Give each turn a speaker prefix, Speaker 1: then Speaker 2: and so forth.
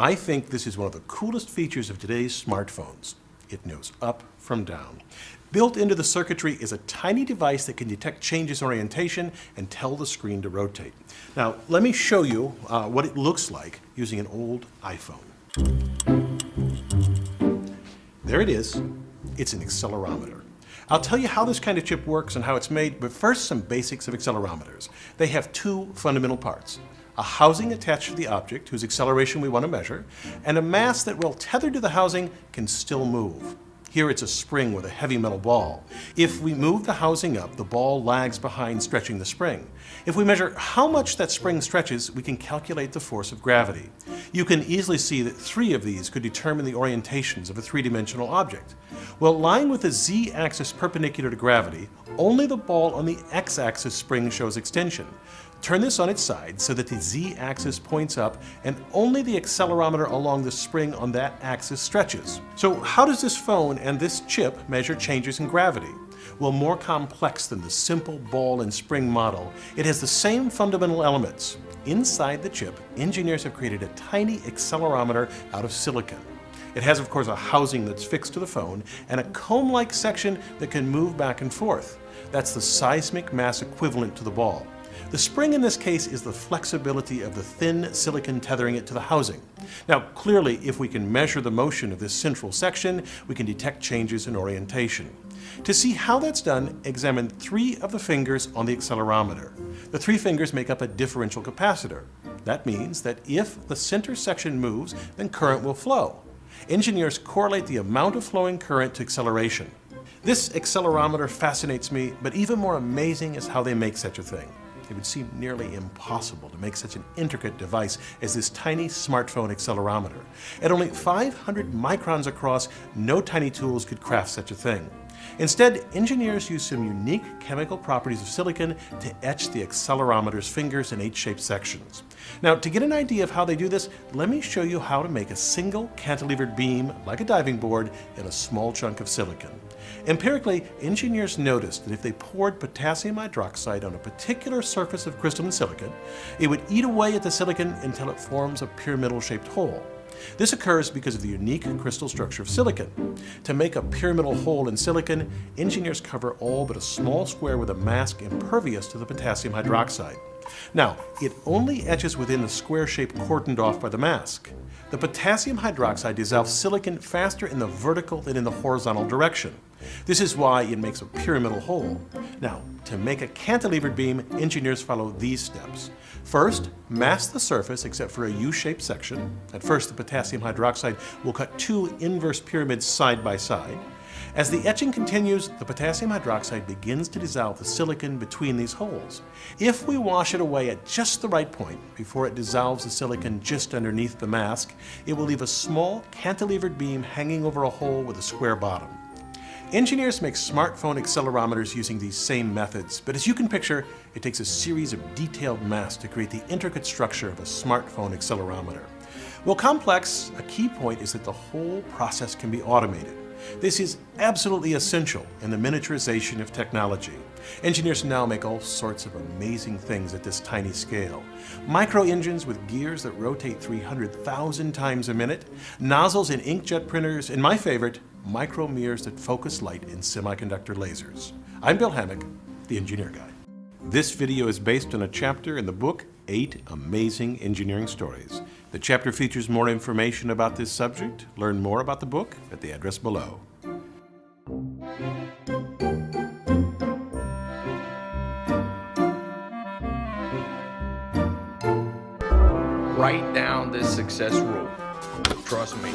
Speaker 1: I think this is one of the coolest features of today's smartphones. It knows up from down. Built into the circuitry is a tiny device that can detect changes in orientation and tell the screen to rotate. Now, let me show you what it looks like using an old iPhone. There it is. It's an accelerometer. I'll tell you how this kind of chip works and how it's made, but first some basics of accelerometers. They have two fundamental parts: a housing attached to the object whose acceleration we want to measure, and a mass that, while tethered to the housing, can still move. Here it's a spring with a heavy metal ball. If we move the housing up, the ball lags behind, stretching the spring. If we measure how much that spring stretches, we can calculate the force of gravity. You can easily see that 3 of these could determine the orientations of a 3-dimensional object. Well, lying with the z-axis perpendicular to gravity, only the ball on the x-axis spring shows extension. Turn this on its side so that the z-axis points up, and only the accelerometer along the spring on that axis stretches. So how does this phone and this chip measure changes in gravity? Well, more complex than the simple ball and spring model, it has the same fundamental elements. Inside the chip, engineers have created a tiny accelerometer out of silicon. It has, of course, a housing that's fixed to the phone and a comb-like section that can move back and forth. That's the seismic mass equivalent to the ball. The spring in this case is the flexibility of the thin silicon tethering it to the housing. Now, clearly, if we can measure the motion of this central section, we can detect changes in orientation. To see how that's done, examine 3 of the fingers on the accelerometer. The 3 fingers make up a differential capacitor. That means that if the center section moves, then current will flow. Engineers correlate the amount of flowing current to acceleration. This accelerometer fascinates me, but even more amazing is how they make such a thing. It would seem nearly impossible to make such an intricate device as this tiny smartphone accelerometer. At only 500 microns across, no tiny tools could craft such a thing. Instead, engineers use some unique chemical properties of silicon to etch the accelerometer's fingers in H-shaped sections. Now, to get an idea of how they do this, let me show you how to make a single cantilevered beam, like a diving board, in a small chunk of silicon. Empirically, engineers noticed that if they poured potassium hydroxide on a particular surface of crystalline silicon, it would eat away at the silicon until it forms a pyramidal-shaped hole. This occurs because of the unique crystal structure of silicon. To make a pyramidal hole in silicon, engineers cover all but a small square with a mask impervious to the potassium hydroxide. Now, it only etches within the square shape cordoned off by the mask. The potassium hydroxide dissolves silicon faster in the vertical than in the horizontal direction. This is why it makes a pyramidal hole. Now, to make a cantilevered beam, engineers follow these steps. First, mask the surface except for a U-shaped section. At first, the potassium hydroxide will cut 2 inverse pyramids side by side. As the etching continues, the potassium hydroxide begins to dissolve the silicon between these holes. If we wash it away at just the right point, before it dissolves the silicon just underneath the mask, it will leave a small cantilevered beam hanging over a hole with a square bottom. Engineers make smartphone accelerometers using these same methods, but as you can picture, it takes a series of detailed masks to create the intricate structure of a smartphone accelerometer. While complex, a key point is that the whole process can be automated. This is absolutely essential in the miniaturization of technology. Engineers now make all sorts of amazing things at this tiny scale. Micro-engines with gears that rotate 300,000 times a minute, nozzles in inkjet printers, and my favorite, micro mirrors that focus light in semiconductor lasers. I'm Bill Hammack, the Engineer Guy. This video is based on a chapter in the book, 8 Amazing Engineering Stories. The chapter features more information about this subject. Learn more about the book at the address below.
Speaker 2: Write down this success rule. Trust me.